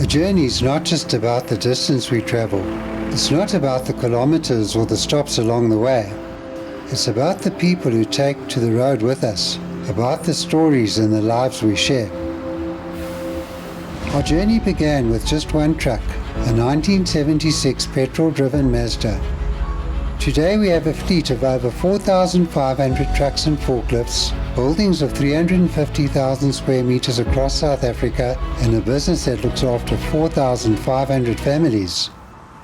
journey is not just about the distance we travel. It's not about the kilometers or the stops along the way. It's about the people who take to the road with us, about the stories and the lives we share. Our journey began with just one truck, a 1976 petrol-driven Mazda. Today we have a fleet of over 4,500 trucks and forklifts, buildings of 350,000 square meters across South Africa, and a business that looks after 4,500 families.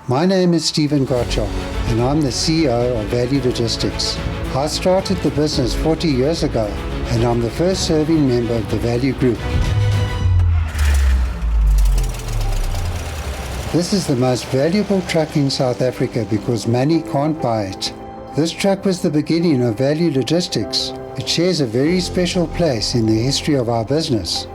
My name is Steven Gottschalk, and I'm the CEO of Value Logisitc. I started the business 40 years ago, and I'm the first serving member of the Value Group. This is the most valuable truck in South Africa because money can't buy it. This truck was the beginning of Value Logisitc. It shares a very special place in the history of our business.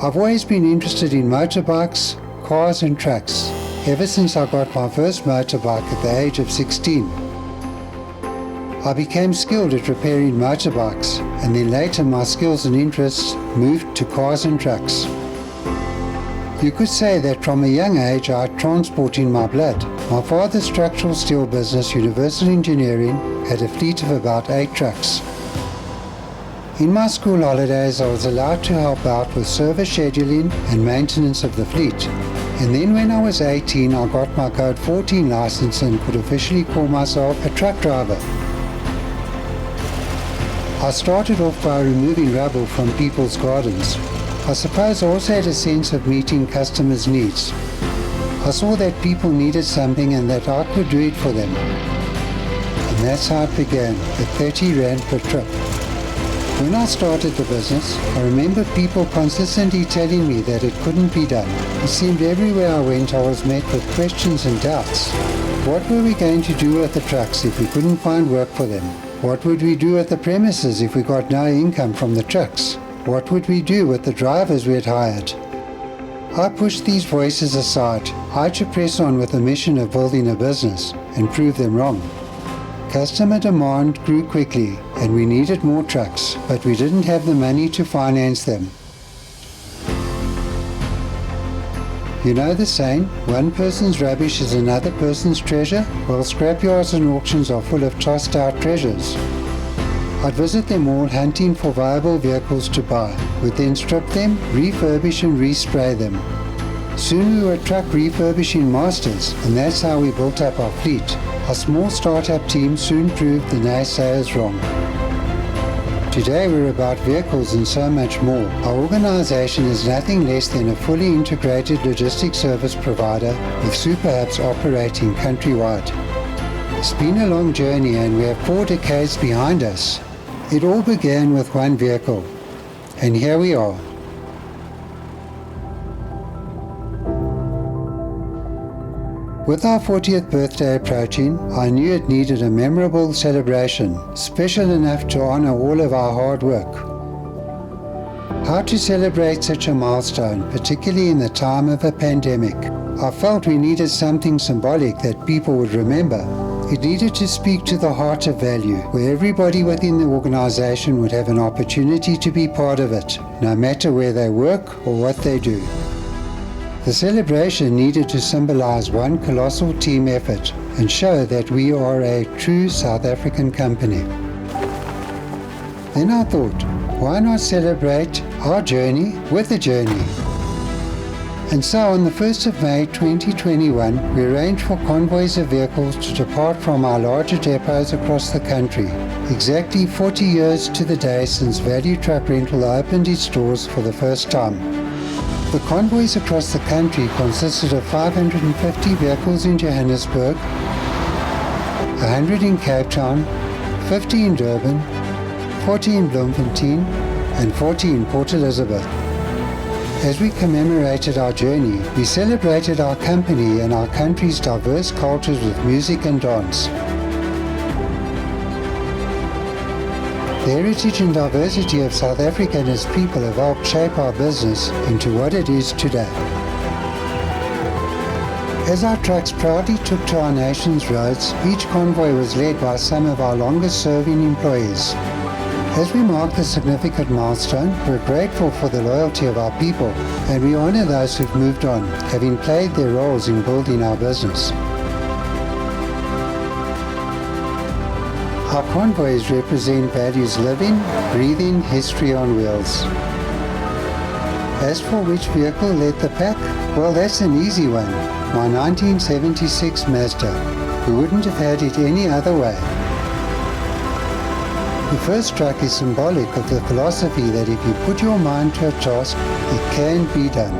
I've always been interested in motorbikes, cars and trucks, ever since I got my first motorbike at the age of 16. I became skilled at repairing motorbikes, and then later my skills and interests moved to cars and trucks. You could say that from a young age I had transport in my blood. My father's structural steel business, Universal Engineering, had a fleet of about 8 trucks. In my school holidays I was allowed to help out with service scheduling and maintenance of the fleet. And then when I was 18 I got my Code 14 license and could officially call myself a truck driver. I started off by removing rubble from people's gardens. I suppose I also had a sense of meeting customers' needs. I saw that people needed something and that I could do it for them. And that's how it began, at 30 Rand per trip. When I started the business, I remember people consistently telling me that it couldn't be done. It seemed everywhere I went I was met with questions and doubts. What were we going to do with the trucks if we couldn't find work for them? What would we do with the premises if we got no income from the trucks? What would we do with the drivers we had hired? I pushed these voices aside. I had to press on with the mission of building a business and prove them wrong. Customer demand grew quickly and we needed more trucks, but we didn't have the money to finance them. You know the saying, one person's rubbish is another person's treasure? Well, scrapyards and auctions are full of tossed out treasures. I'd visit them all hunting for viable vehicles to buy. We'd then strip them, refurbish and respray them. Soon we were truck refurbishing masters, and that's how we built up our fleet. Our small startup team soon proved the naysayers wrong. Today we're about vehicles and so much more. Our organization is nothing less than a fully integrated logistics service provider with superhubs operating countrywide. It's been a long journey and we have 4 decades behind us. It all began with one vehicle, and here we are. With our 40th birthday approaching, I knew it needed a memorable celebration, special enough to honor all of our hard work. How to celebrate such a milestone, particularly in the time of a pandemic? I felt we needed something symbolic that people would remember. It needed to speak to the heart of Value, where everybody within the organization would have an opportunity to be part of it, no matter where they work or what they do. The celebration needed to symbolize one colossal team effort and show that we are a true South African company. Then I thought, why not celebrate our journey with a journey? And so on the 1st of May 2021, we arranged for convoys of vehicles to depart from our larger depots across the country, exactly 40 years to the day since Value Truck Rental opened its doors for the first time. The convoys across the country consisted of 550 vehicles in Johannesburg, 100 in Cape Town, 50 in Durban, 40 in Bloemfontein, and 40 in Port Elizabeth. As we commemorated our journey, we celebrated our company and our country's diverse cultures with music and dance. The heritage and diversity of South Africa and its people have helped shape our business into what it is today. As our trucks proudly took to our nation's roads, each convoy was led by some of our longest serving employees. As we mark this significant milestone, we're grateful for the loyalty of our people, and we honor those who've moved on, having played their roles in building our business. Our convoys represent Value's living, breathing history on wheels. As for which vehicle led the pack, well, that's an easy one. My 1976 Mazda. We wouldn't have had it any other way. The first truck is symbolic of the philosophy that if you put your mind to a task, it can be done.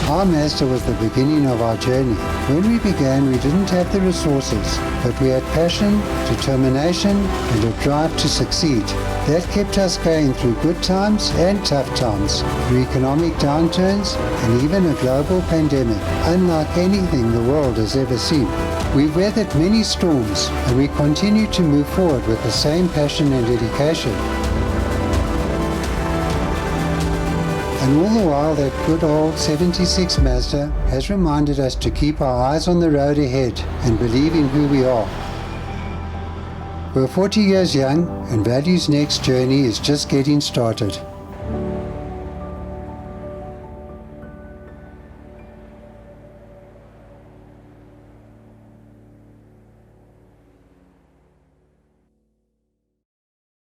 Our Mazda was the beginning of our journey. When we began, we didn't have the resources, but we had passion, determination, and a drive to succeed. That kept us going through good times and tough times, through economic downturns and even a global pandemic, unlike anything the world has ever seen. We've weathered many storms, and we continue to move forward with the same passion and dedication. And all the while, that good old 76 Mazda has reminded us to keep our eyes on the road ahead and believe in who we are. We're 40 years young, and Value's next journey is just getting started.